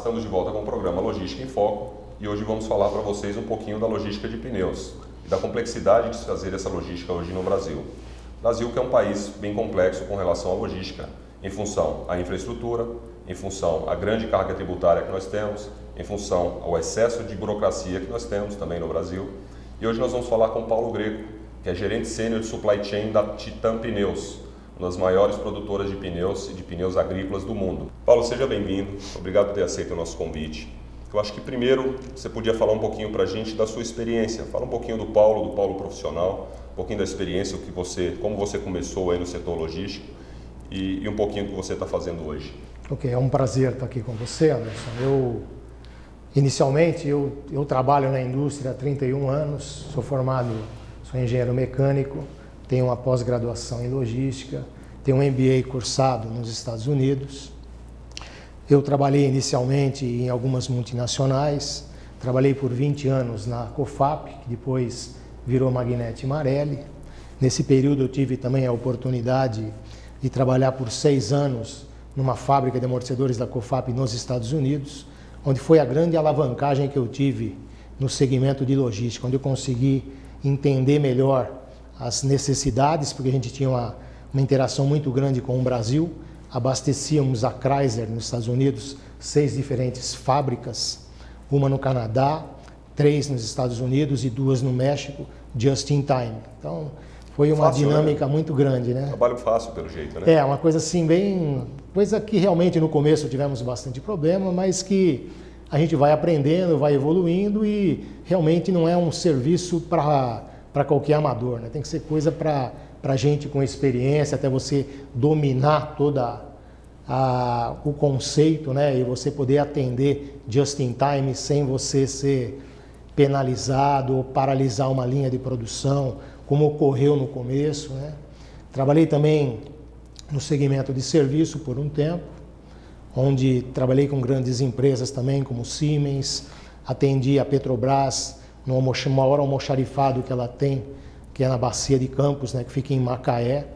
estamos de volta com o programa Logística em Foco e hoje vamos falar para vocês um pouquinho da logística de pneus e da complexidade de se fazer essa logística hoje no Brasil. O Brasil que é um país bem complexo com relação à logística, em função à infraestrutura, em função à grande carga tributária que nós temos, em função ao excesso de burocracia que nós temos também no Brasil. E hoje nós vamos falar com Paulo Greco, que é gerente sênior de supply chain da Titan Pneus, uma das maiores produtoras de pneus e de pneus agrícolas do mundo. Paulo, seja bem-vindo. Obrigado por ter aceito o nosso convite. Eu acho que primeiro você podia falar um pouquinho para a gente da sua experiência. Fala um pouquinho do Paulo profissional, um pouquinho da experiência, como você começou aí no setor logístico e um pouquinho do que você está fazendo hoje. Ok, é um prazer estar aqui com você, Anderson. Inicialmente, eu trabalho na indústria há 31 anos, sou engenheiro mecânico, tenho uma pós-graduação em logística, tenho um MBA cursado nos Estados Unidos. Eu trabalhei inicialmente em algumas multinacionais, trabalhei por 20 anos na Cofap, que depois virou Magneti Marelli. Nesse período eu tive também a oportunidade de trabalhar por 6 anos numa fábrica de amortecedores da Cofap nos Estados Unidos, onde foi a grande alavancagem que eu tive no segmento de logística, onde eu consegui entender melhor as necessidades, porque a gente tinha uma interação muito grande com o Brasil. Abastecíamos a Chrysler nos Estados Unidos, 6 diferentes fábricas, uma no Canadá, 3 nos Estados Unidos e 2 no México, just in time. Então, foi uma dinâmica muito grande, né? Trabalho fácil, pelo jeito, né? É, uma coisa assim, coisa que realmente no começo tivemos bastante problema, mas que a gente vai aprendendo, vai evoluindo e realmente não é um serviço para qualquer amador, né? Tem que ser coisa para gente com experiência, até você dominar toda o conceito, né? E você poder atender just in time sem você ser penalizado ou paralisar uma linha de produção, como ocorreu no começo, né? Trabalhei também no segmento de serviço por um tempo, onde trabalhei com grandes empresas também, como Siemens, atendi a Petrobras no maior almoxarifado que ela tem, que é na Bacia de Campos, né, que fica em Macaé.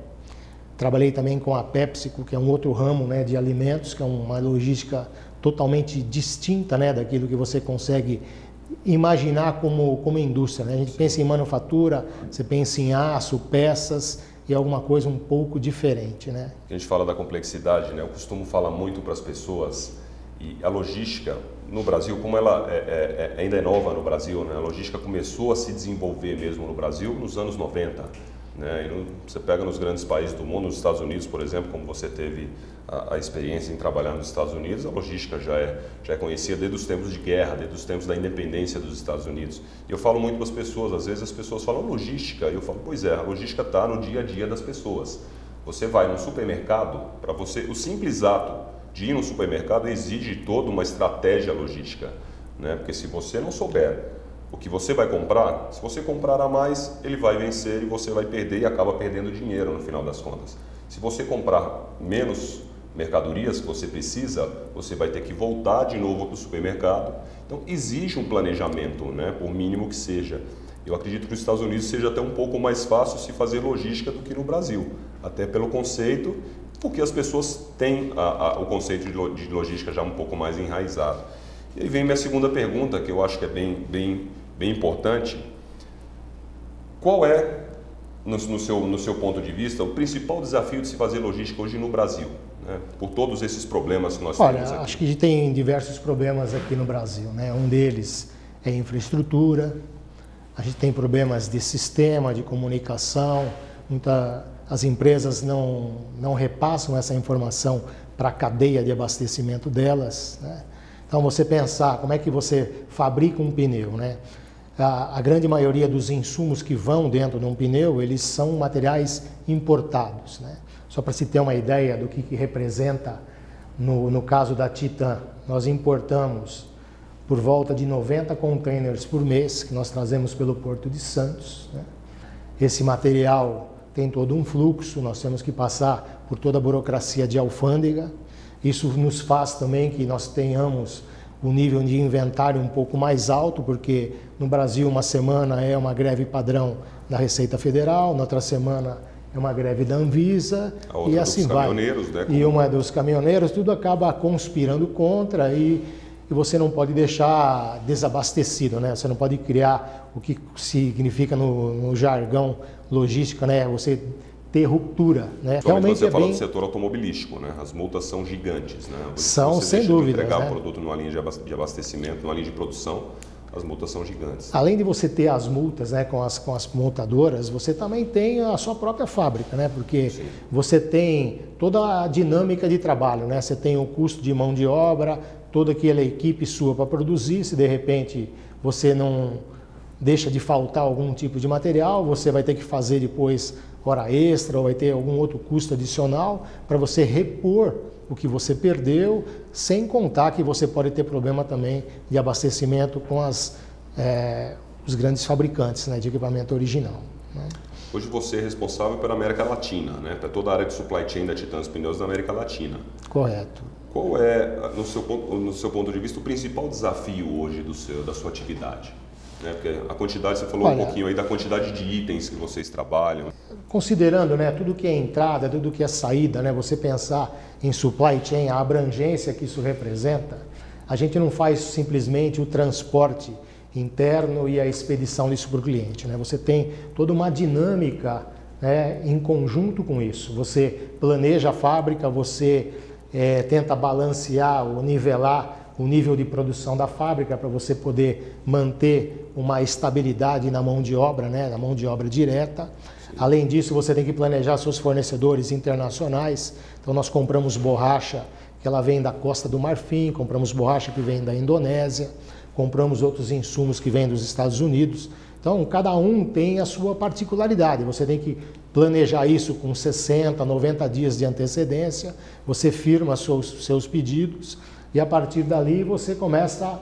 Trabalhei também com a PepsiCo, que é um outro ramo, né, de alimentos, que é uma logística totalmente distinta, né, daquilo que você consegue imaginar como indústria, né? A gente pensa em manufatura, você pensa em aço, peças e alguma coisa um pouco diferente, né? A gente fala da complexidade, né? Eu costumo falar muito para as pessoas e a logística no Brasil, como ela ainda é nova no Brasil, né? A logística começou a se desenvolver mesmo no Brasil nos anos 90, né? E você pega nos grandes países do mundo, nos Estados Unidos, por exemplo, como você teve a experiência em trabalhar nos Estados Unidos, a logística já é conhecida desde os tempos de guerra, desde os tempos da independência dos Estados Unidos. E eu falo muito para as pessoas, às vezes as pessoas falam logística, e eu falo, pois é, a logística está no dia a dia das pessoas. Você vai num supermercado, para você, o simples ato de ir no supermercado exige toda uma estratégia logística, né? Porque se você não souber o que você vai comprar, se você comprar a mais, ele vai vencer e você vai perder e acaba perdendo dinheiro no final das contas. Se você comprar menos mercadorias que você precisa, você vai ter que voltar de novo para o supermercado. Então, exige um planejamento, né? Por mínimo que seja. Eu acredito que nos Estados Unidos seja até um pouco mais fácil se fazer logística do que no Brasil, até pelo conceito, porque as pessoas têm o conceito de logística já um pouco mais enraizado. E aí vem minha segunda pergunta, que eu acho que é bem importante. Qual é, no seu ponto de vista, o principal desafio de se fazer logística hoje no Brasil, né? Por todos esses problemas que nós temos aqui. Acho que tem diversos problemas aqui no Brasil, né? Um deles é infraestrutura, a gente tem problemas de sistema, de comunicação, as empresas não repassam essa informação para a cadeia de abastecimento delas, né? Então, você pensar como é que você fabrica um pneu, né? A grande maioria dos insumos que vão dentro de um pneu, eles são materiais importados, né? Só para se ter uma ideia do que representa, no caso da Titan, nós importamos por volta de 90 containers por mês, que nós trazemos pelo Porto de Santos, né? Esse material tem todo um fluxo, nós temos que passar por toda a burocracia de alfândega. Isso nos faz também que nós tenhamos um nível de inventário um pouco mais alto, porque no Brasil uma semana é uma greve padrão da Receita Federal, na outra semana é uma greve da Anvisa e assim vai. Né? E uma dos caminhoneiros, tudo acaba conspirando contra e que você não pode deixar desabastecido, né? Você não pode criar o que significa no jargão logístico, né? Você ter ruptura, né? Realmente você fala do setor automobilístico, né? As multas são gigantes, né? São, sem dúvida. Entregar né? o produto numa linha de abastecimento, numa linha de produção, as multas são gigantes. Além de você ter as multas, né, com as montadoras, você também tem a sua própria fábrica, né? Porque Sim. você tem toda a dinâmica de trabalho, né? Você tem o custo de mão de obra, toda aquela equipe sua para produzir. Se de repente você não deixa de faltar algum tipo de material, você vai ter que fazer depois hora extra ou vai ter algum outro custo adicional para você repor o que você perdeu, sem contar que você pode ter problema também de abastecimento com os grandes fabricantes, né, de equipamento original. Né? Hoje você é responsável pela América Latina, né, para toda a área de supply chain da Titãs Pneus da América Latina. Correto. Qual é, no seu ponto de vista, o principal desafio hoje da sua atividade? Porque a quantidade, você falou um pouquinho aí da quantidade de itens que vocês trabalham. Considerando, né, tudo que é entrada, tudo que é saída, né, você pensar em supply chain, a abrangência que isso representa, a gente não faz simplesmente o transporte interno e a expedição disso para o cliente. Né? Você tem toda uma dinâmica, né, em conjunto com isso. Você planeja a fábrica, você tenta balancear ou nivelar o nível de produção da fábrica para você poder manter uma estabilidade na mão de obra, né, na mão de obra direta. Sim. Além disso, você tem que planejar seus fornecedores internacionais. Então, nós compramos borracha que ela vem da Costa do Marfim, compramos borracha que vem da Indonésia, compramos outros insumos que vêm dos Estados Unidos. Então, cada um tem a sua particularidade. Você tem que planejar isso com 60, 90 dias de antecedência. Você firma seus pedidos e a partir dali você começa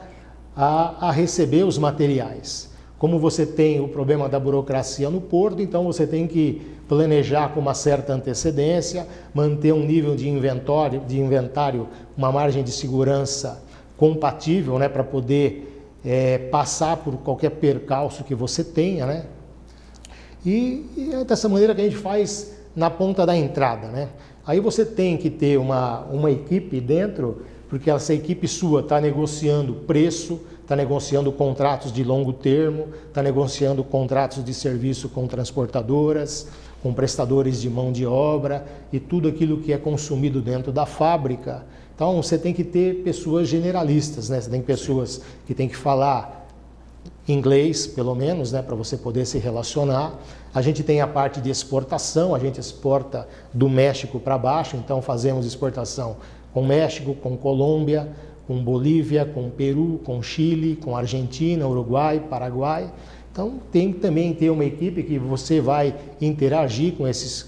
a receber os materiais. Como você tem o problema da burocracia no porto, então você tem que planejar com uma certa antecedência, manter um nível de inventário, uma margem de segurança compatível, né, para poder passar por qualquer percalço que você tenha, né? E é dessa maneira que a gente faz na ponta da entrada, né? Aí você tem que ter uma equipe dentro, porque essa equipe sua está negociando preço, está negociando contratos de longo termo, está negociando contratos de serviço com transportadoras, com prestadores de mão de obra e tudo aquilo que é consumido dentro da fábrica. Então você tem que ter pessoas generalistas, né? Você tem pessoas que têm que falar inglês, pelo menos, né, para você poder se relacionar. A gente tem a parte de exportação, a gente exporta do México para baixo, então fazemos exportação com México, com Colômbia, com Bolívia, com Peru, com Chile, com Argentina, Uruguai, Paraguai. Então tem que também ter uma equipe que você vai interagir com esse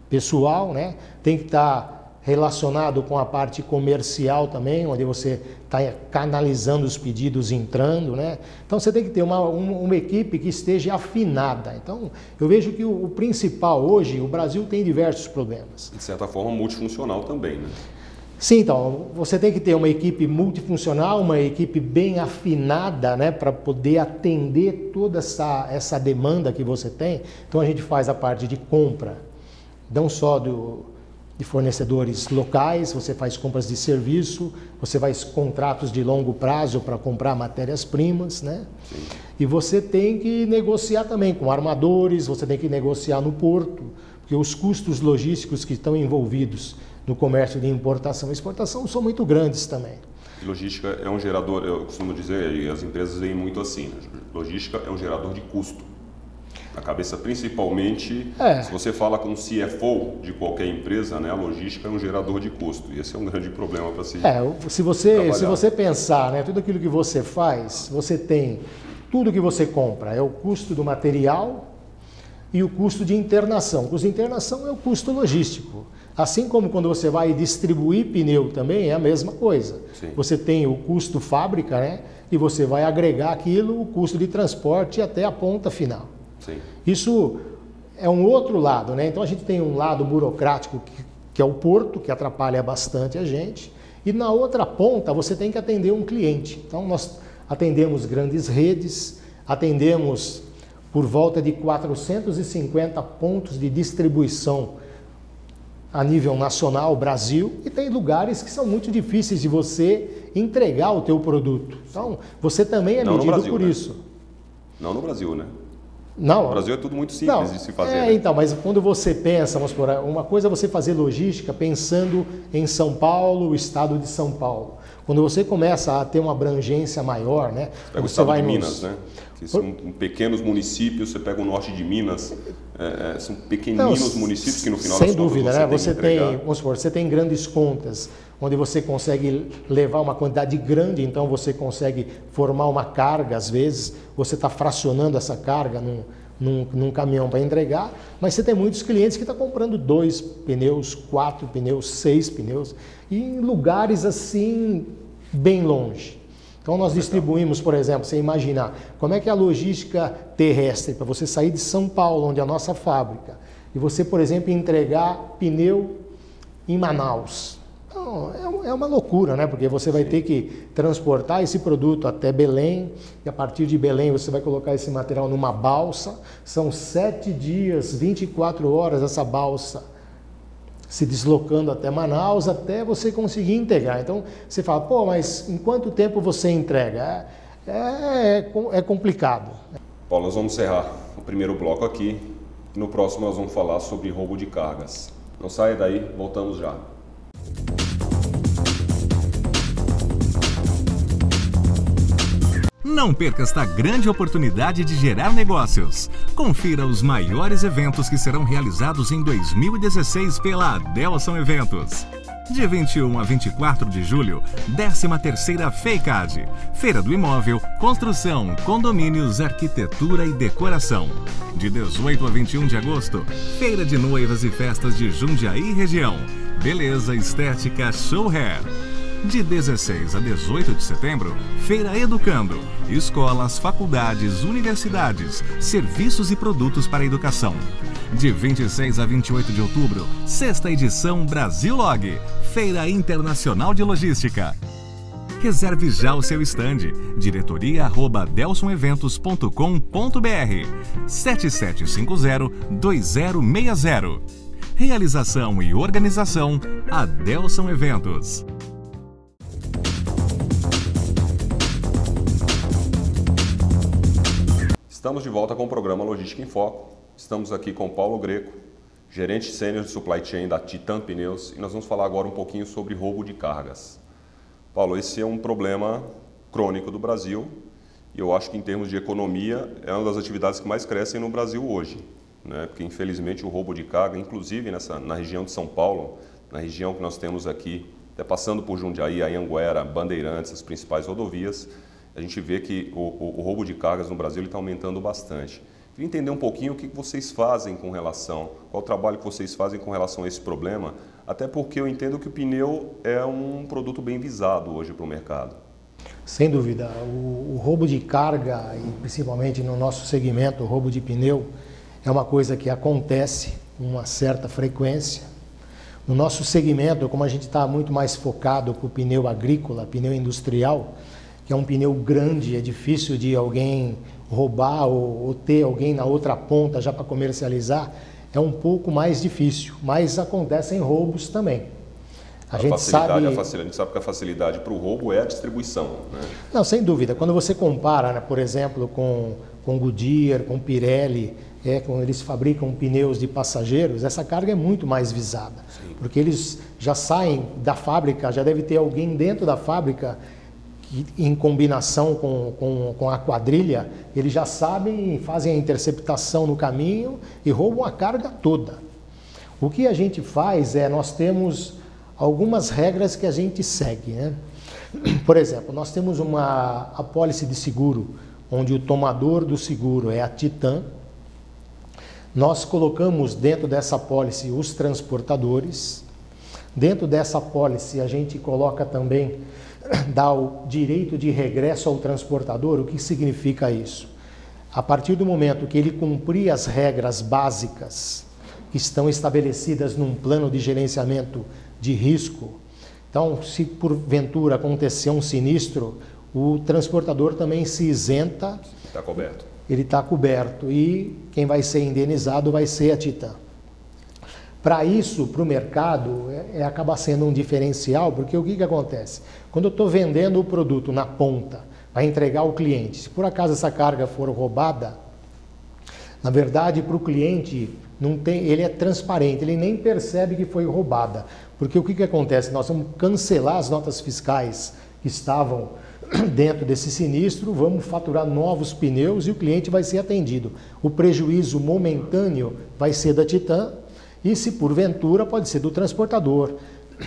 pessoal, né? Tem que estar relacionado com a parte comercial também, onde você está canalizando os pedidos entrando, né? Então você tem que ter uma equipe que esteja afinada. Então eu vejo que o principal hoje, o Brasil tem diversos problemas. De certa forma multifuncional também, né? Sim, então, você tem que ter uma equipe multifuncional, uma equipe bem afinada, né, para poder atender toda essa demanda que você tem. Então a gente faz a parte de compra, não só de fornecedores locais, você faz compras de serviço, você faz contratos de longo prazo para comprar matérias-primas, né? Sim. E você tem que negociar também com armadores, você tem que negociar no porto, porque os custos logísticos que estão envolvidos no comércio de importação e exportação são muito grandes também. Logística é um gerador, eu costumo dizer, e as empresas veem muito assim, né? Logística é um gerador de custo. Na cabeça, principalmente, se você fala com o CFO de qualquer empresa, né, a logística é um gerador de custo. E esse é um grande problema para se você pensar, né, tudo aquilo que você faz, você tem tudo que você compra, é o custo do material e o custo de internação. O custo de internação é o custo logístico. Assim como quando você vai distribuir pneu também é a mesma coisa. Sim. Você tem o custo fábrica, né, e você vai agregar aquilo, o custo de transporte até a ponta final. Sim. Isso é um outro lado, né? Então a gente tem um lado burocrático que é o porto, que atrapalha bastante a gente, e na outra ponta você tem que atender um cliente. Então nós atendemos grandes redes, atendemos por volta de 450 pontos de distribuição a nível nacional, Brasil, e tem lugares que são muito difíceis de você entregar o teu produto. Então, você também é medido Brasil, por né? isso. Não no Brasil, né? Não. No Brasil é tudo muito simples de se fazer. Né? Então, mas quando você pensa, vamos supor, uma coisa é você fazer logística pensando em São Paulo, o estado de São Paulo. Quando você começa a ter uma abrangência maior, né? Pega o estado de Minas, né? Que são pequenos municípios, você pega o norte de Minas, são pequeninos municípios que no final sem dúvida, né? Você tem, vamos supor, você tem grandes contas, onde você consegue levar uma quantidade grande, então você consegue formar uma carga, às vezes, você está fracionando essa carga num caminhão para entregar, mas você tem muitos clientes que estão comprando 2 pneus, 4 pneus, 6 pneus, e em lugares assim, bem longe. Então nós distribuímos, por exemplo, você imaginar, como é que é a logística terrestre, para você sair de São Paulo, onde é a nossa fábrica, e você, por exemplo, entregar pneu em Manaus. Então, é uma loucura, né? Porque você vai ter que transportar esse produto até Belém, e a partir de Belém você vai colocar esse material numa balsa, são 7 dias, 24 horas essa balsa se deslocando até Manaus, até você conseguir integrar. Então, você fala, pô, mas em quanto tempo você entrega? É complicado. Paulo, nós vamos encerrar o primeiro bloco aqui. No próximo nós vamos falar sobre roubo de cargas. Não saia daí, voltamos já. Não perca esta grande oportunidade de gerar negócios. Confira os maiores eventos que serão realizados em 2016 pela Adelson Eventos. De 21 a 24 de julho, 13ª FEICAD, Feira do Imóvel, Construção, Condomínios, Arquitetura e Decoração. De 18 a 21 de agosto, Feira de Noivas e Festas de Jundiaí e Região, Beleza, Estética, Show Hair. De 16 a 18 de setembro, Feira Educando, escolas, faculdades, universidades, serviços e produtos para a educação. De 26 a 28 de outubro, 6ª edição Brasil Log, Feira Internacional de Logística. Reserve já o seu estande, diretoria@delsoneventos.com.br 7750-2060. Realização e organização, Adelson Eventos. Estamos de volta com o programa Logística em Foco. Estamos aqui com Paulo Greco, gerente sênior de Supply Chain da Titan Pneus, e nós vamos falar agora um pouquinho sobre roubo de cargas. Paulo, esse é um problema crônico do Brasil e eu acho que em termos de economia é uma das atividades que mais crescem no Brasil hoje, né? Porque infelizmente o roubo de carga, inclusive na região de São Paulo, na região que nós temos aqui, até passando por Jundiaí, Anhanguera, Bandeirantes, as principais rodovias, a gente vê que o roubo de cargas no Brasil está aumentando bastante. Queria entender um pouquinho o que vocês fazem com relação, qual o trabalho que vocês fazem com relação a esse problema, até porque eu entendo que o pneu é um produto bem visado hoje para o mercado. Sem dúvida, o roubo de carga, e principalmente no nosso segmento, o roubo de pneu, é uma coisa que acontece com uma certa frequência. No nosso segmento, como a gente está muito mais focado com o pneu agrícola, pneu industrial, que é um pneu grande, é difícil de alguém roubar ou ter alguém na outra ponta já para comercializar, é um pouco mais difícil, mas acontecem roubos também. A gente sabe que a facilidade para o roubo é a distribuição, né? Não, sem dúvida. Quando você compara, né, por exemplo, com Goodyear, com Pirelli, quando eles fabricam pneus de passageiros, essa carga é muito mais visada. Sim. Porque eles já saem da fábrica, já deve ter alguém dentro da fábrica em combinação com a quadrilha, eles já sabem, fazem a interceptação no caminho e roubam a carga toda. O que a gente faz nós temos algumas regras que a gente segue, né? Por exemplo, nós temos uma apólice de seguro, onde o tomador do seguro é a Titan. Nós colocamos dentro dessa apólice os transportadores. Dentro dessa apólice a gente coloca também, dá o direito de regresso ao transportador. O que significa isso? A partir do momento que ele cumprir as regras básicas que estão estabelecidas num plano de gerenciamento de risco, então se porventura acontecer um sinistro, o transportador também se isenta. Está coberto. Ele está coberto e quem vai ser indenizado vai ser a Titan. Para isso, para o mercado, acaba sendo um diferencial, porque o que acontece? Quando eu estou vendendo o produto na ponta, para entregar ao cliente, se por acaso essa carga for roubada, na verdade, para o cliente, ele é transparente, ele nem percebe que foi roubada. Porque o que acontece? Nós vamos cancelar as notas fiscais que estavam dentro desse sinistro, vamos faturar novos pneus e o cliente vai ser atendido. O prejuízo momentâneo vai ser da Titan e, se porventura, pode ser do transportador,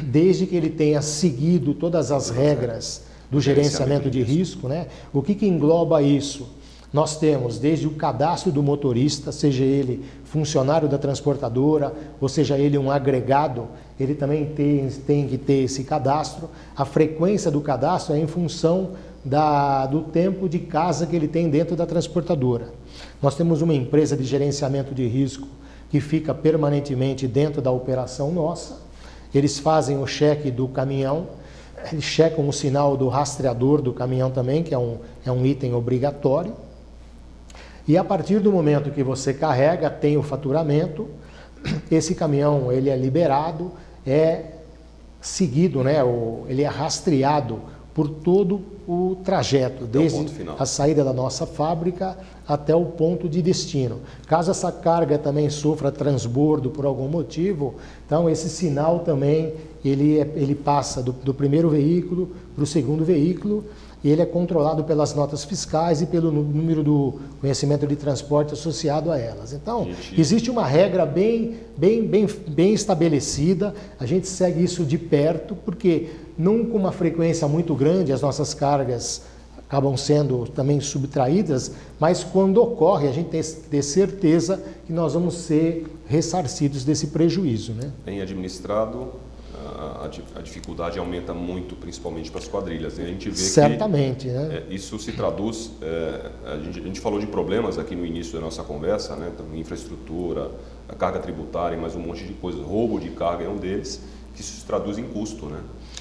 desde que ele tenha seguido todas as regras do gerenciamento de risco, né? O que engloba isso? Nós temos desde o cadastro do motorista, seja ele funcionário da transportadora, ou seja ele um agregado, ele também tem que ter esse cadastro. A frequência do cadastro é em função do tempo de casa que ele tem dentro da transportadora. Nós temos uma empresa de gerenciamento de risco que fica permanentemente dentro da operação nossa. Eles fazem o cheque do caminhão, eles checam o sinal do rastreador do caminhão também, que é um item obrigatório. E a partir do momento que você carrega, tem o faturamento, esse caminhão ele é liberado, é seguido, né? Ele é rastreado por todo o trajeto, desde a saída da nossa fábrica até o ponto de destino. Caso essa carga também sofra transbordo por algum motivo, então esse sinal também ele passa do primeiro veículo para o segundo veículo, e ele é controlado pelas notas fiscais e pelo número do conhecimento de transporte associado a elas. Então, existe uma regra bem estabelecida, a gente segue isso de perto, porque não com uma frequência muito grande as nossas cargas acabam sendo também subtraídas, mas quando ocorre a gente tem que ter certeza que nós vamos ser ressarcidos desse prejuízo, né? Bem administrado, a dificuldade aumenta muito, principalmente para as quadrilhas. E a gente vê certamente, que né? Isso se traduz... a gente falou de problemas aqui no início da nossa conversa, né? Infraestrutura, a carga tributária e mais um monte de coisas. Roubo de carga é um deles, que isso se traduz em custo, né?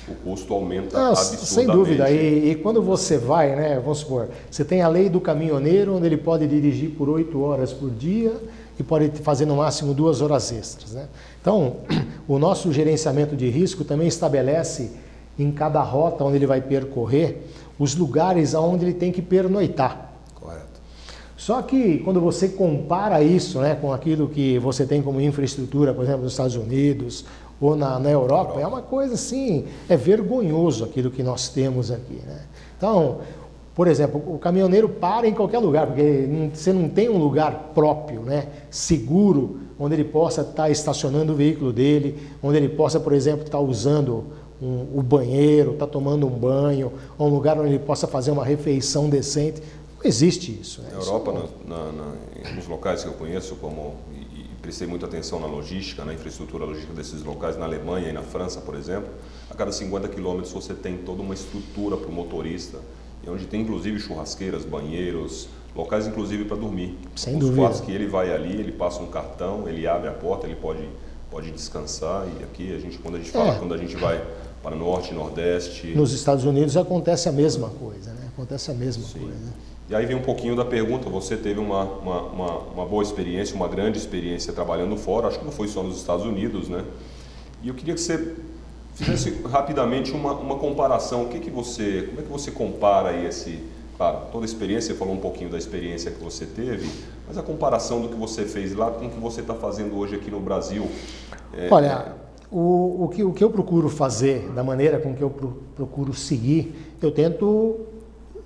O custo aumenta absurdamente. Sem dúvida. E quando você vai, né? Vamos supor, você tem a lei do caminhoneiro, onde ele pode dirigir por 8 horas por dia e pode fazer no máximo 2 horas extras, né? Então, o nosso gerenciamento de risco também estabelece em cada rota onde ele vai percorrer os lugares onde ele tem que pernoitar. Correto. Só que quando você compara isso, né, com aquilo que você tem como infraestrutura, por exemplo, nos Estados Unidos ou na Europa, é uma coisa assim, é vergonhoso aquilo que nós temos aqui, né? Então, por exemplo, o caminhoneiro para em qualquer lugar, porque você não tem um lugar próprio, né, seguro, onde ele possa estar estacionando o veículo dele, onde ele possa, por exemplo, estar usando o banheiro, estar tomando um banho, ou um lugar onde ele possa fazer uma refeição decente. Não existe isso, né? Na Europa, nos locais que eu conheço, e prestei muita atenção na logística, na infraestrutura logística desses locais, na Alemanha e na França, por exemplo, a cada 50 quilômetros você tem toda uma estrutura para o motorista, e onde tem inclusive churrasqueiras, banheiros, locais inclusive para dormir. Sem dúvida. Os fatos que ele vai ali, ele passa um cartão, ele abre a porta, ele pode descansar. E aqui quando a gente fala, quando a gente vai para Norte, Nordeste... Nos Estados Unidos acontece a mesma coisa, né? Acontece a mesma coisa. E aí vem um pouquinho da pergunta, você teve uma boa experiência, uma grande experiência trabalhando fora, acho que não foi só nos Estados Unidos, né? E eu queria que você fizesse rapidamente uma comparação. Como é que você compara aí claro, toda a experiência, você falou um pouquinho da experiência que você teve, mas a comparação do que você fez lá com o que você está fazendo hoje aqui no Brasil? Olha, o que eu procuro fazer, da maneira com que eu procuro seguir, eu tento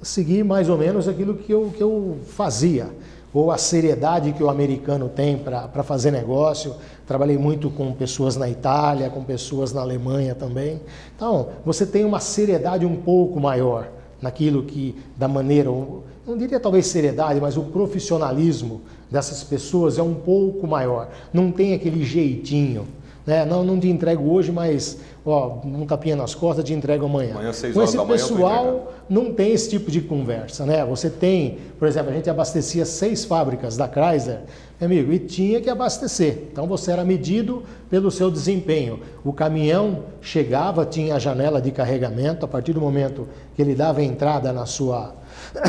seguir mais ou menos aquilo que eu fazia, ou a seriedade que o americano tem para fazer negócio. Trabalhei muito com pessoas na Itália, com pessoas na Alemanha também. Então, você tem uma seriedade um pouco maior naquilo que, da maneira, não diria talvez seriedade, mas o profissionalismo dessas pessoas é um pouco maior. Não tem aquele jeitinho, né? Não te entrego hoje, mas um tapinha nas costas, te entrego amanhã. Amanhã, 6 Com horas esse da manhã, pessoal não tem esse tipo de conversa, né? Você tem, por exemplo, a gente abastecia 6 fábricas da Chrysler, meu amigo, e tinha que abastecer. Então você era medido pelo seu desempenho. O caminhão chegava, tinha a janela de carregamento, a partir do momento que ele dava a entrada na sua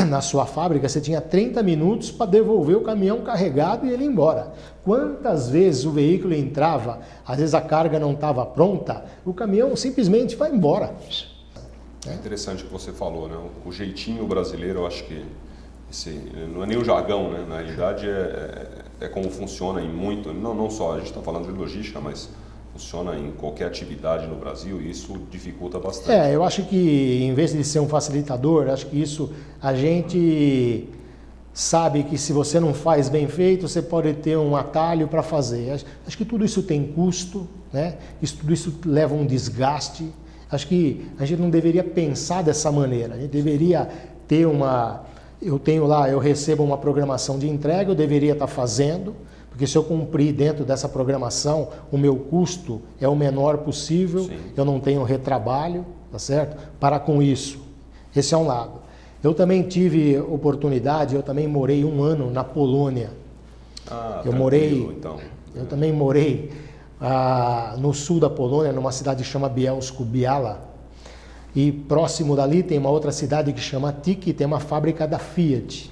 na sua fábrica, você tinha 30 minutos para devolver o caminhão carregado e ele ir embora. Quantas vezes o veículo entrava, às vezes a carga não estava pronta, o caminhão simplesmente vai embora. É interessante o que você falou, né? O jeitinho brasileiro, eu acho que não é nem o jargão, né? Na realidade é como funciona em muito, não só a gente está falando de logística, mas funciona em qualquer atividade no Brasil e isso dificulta bastante. Eu acho que em vez de ser um facilitador, acho que isso a gente sabe que se você não faz bem feito, você pode ter um atalho para fazer. Acho que tudo isso tem custo, né? Tudo isso leva um desgaste. Acho que a gente não deveria pensar dessa maneira. A gente deveria ter eu recebo uma programação de entrega, eu deveria estar fazendo, porque se eu cumprir dentro dessa programação, o meu custo é o menor possível, sim, eu não tenho retrabalho, tá certo? Para com isso. Esse é um lado. Eu também tive oportunidade, eu também morei 1 ano na Polônia. Eu também morei no sul da Polônia, numa cidade que chama Bielsko-Biała. E próximo dali tem uma outra cidade que chama Tychy, tem uma fábrica da Fiat.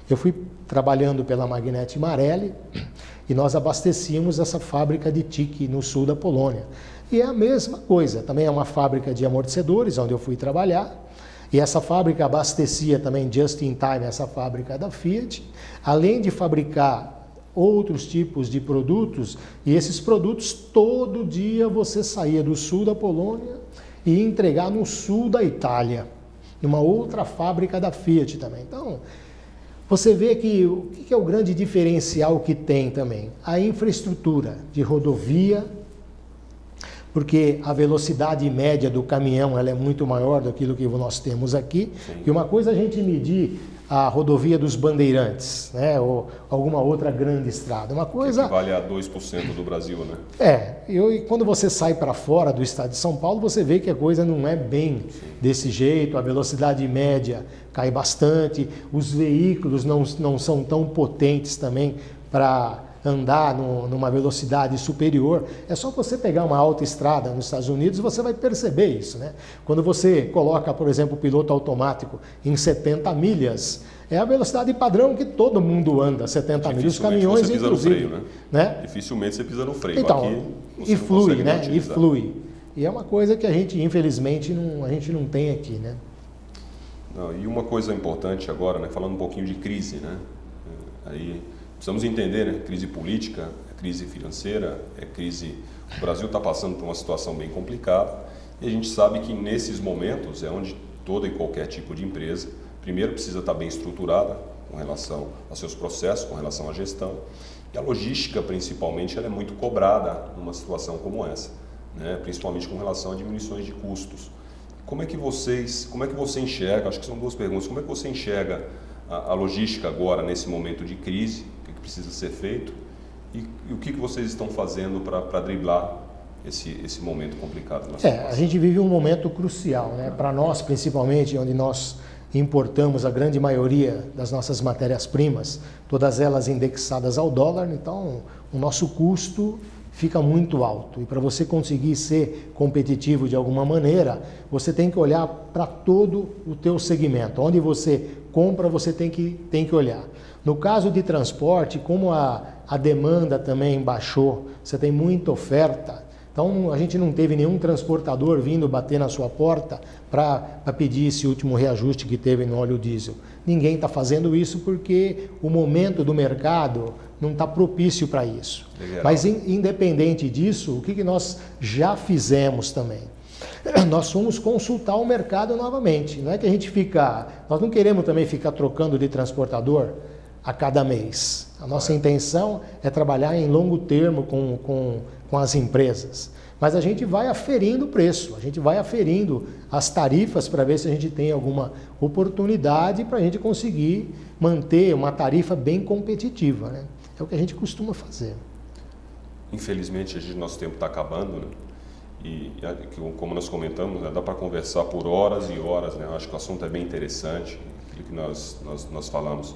Eu fui trabalhando pela Magnete Marelli e nós abastecíamos essa fábrica de Tychy no sul da Polônia. E é a mesma coisa, também é uma fábrica de amortecedores, onde eu fui trabalhar. E essa fábrica abastecia também just in time essa fábrica da Fiat, além de fabricar outros tipos de produtos, e esses produtos todo dia você saía do sul da Polônia e ia entregar no sul da Itália, numa outra fábrica da Fiat também. Então, você vê que o que é o grande diferencial que tem também? A infraestrutura de rodovia, porque a velocidade média do caminhão ela é muito maior do que nós temos aqui. Sim. E uma coisa é a gente medir a rodovia dos Bandeirantes, né, ou alguma outra grande estrada. Uma coisa... Que vale a 2% do Brasil, né? E quando você sai para fora do estado de São Paulo, você vê que a coisa não é bem desse jeito, a velocidade média cai bastante, os veículos não são tão potentes também para andar numa velocidade superior. É só você pegar uma autoestrada nos Estados Unidos e você vai perceber isso, né? Quando você coloca, por exemplo, o piloto automático em 70 milhas, é a velocidade padrão que todo mundo anda, 70 milhas, os caminhões você pisa inclusive. No freio, né? Dificilmente você pisa no freio. Então, aqui, e flui, né? E flui. E é uma coisa que a gente, infelizmente, não tem aqui, né? Não, e uma coisa importante agora, né? Falando um pouquinho de crise, né? Aí precisamos entender, né? Crise política, crise financeira, crise... O Brasil está passando por uma situação bem complicada e a gente sabe que nesses momentos é onde toda e qualquer tipo de empresa, primeiro precisa estar bem estruturada com relação aos seus processos, com relação à gestão. E a logística, principalmente, ela é muito cobrada numa situação como essa, né? Principalmente com relação a diminuições de custos. Como é que você enxerga, acho que são 2 perguntas, como é que você enxerga a logística agora nesse momento de crise? Precisa ser feito e o que vocês estão fazendo para driblar esse momento complicado? A gente vive um momento crucial, né? Para nós, principalmente, onde nós importamos a grande maioria das nossas matérias-primas, todas elas indexadas ao dólar, então o nosso custo fica muito alto. E para você conseguir ser competitivo de alguma maneira, você tem que olhar para todo o teu segmento. Onde você compra, você tem que olhar. No caso de transporte, como a demanda também baixou, você tem muita oferta, então a gente não teve nenhum transportador vindo bater na sua porta para pedir esse último reajuste que teve no óleo diesel. Ninguém está fazendo isso porque o momento do mercado não está propício para isso. Legal. Mas independente disso, o que nós já fizemos também? Nós fomos consultar o mercado novamente. Não é que a gente nós não queremos também ficar trocando de transportador a cada mês. A nossa intenção é trabalhar em longo termo com as empresas. Mas a gente vai aferindo o preço, a gente vai aferindo as tarifas para ver se a gente tem alguma oportunidade para a gente conseguir manter uma tarifa bem competitiva, né? É o que a gente costuma fazer. Infelizmente, nosso tempo está acabando, né? E como nós comentamos, né, dá para conversar por horas e horas, né? Eu acho que o assunto é bem interessante, aquilo que nós falamos.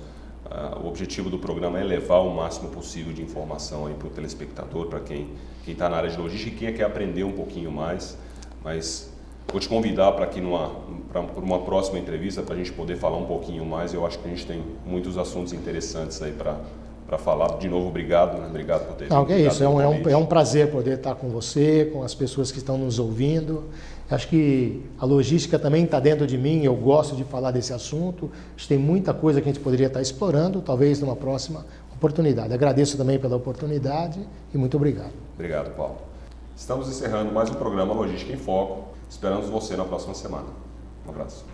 O objetivo do programa é levar o máximo possível de informação para o telespectador, para quem está na área de logística e quem quer aprender um pouquinho mais. Mas Vou te convidar para aqui por uma próxima entrevista, para a gente poder falar um pouquinho mais. Eu acho que a gente tem muitos assuntos interessantes aí para falar. De novo, obrigado, né? Obrigado por ter vindo. Não, que é isso, é um prazer poder estar com você, com as pessoas que estão nos ouvindo. Acho que a logística também está dentro de mim, eu gosto de falar desse assunto. Acho que tem muita coisa que a gente poderia estar explorando, talvez numa próxima oportunidade. Agradeço também pela oportunidade e muito obrigado. Obrigado, Paulo. Estamos encerrando mais um programa Logística em Foco. Esperamos você na próxima semana. Um abraço.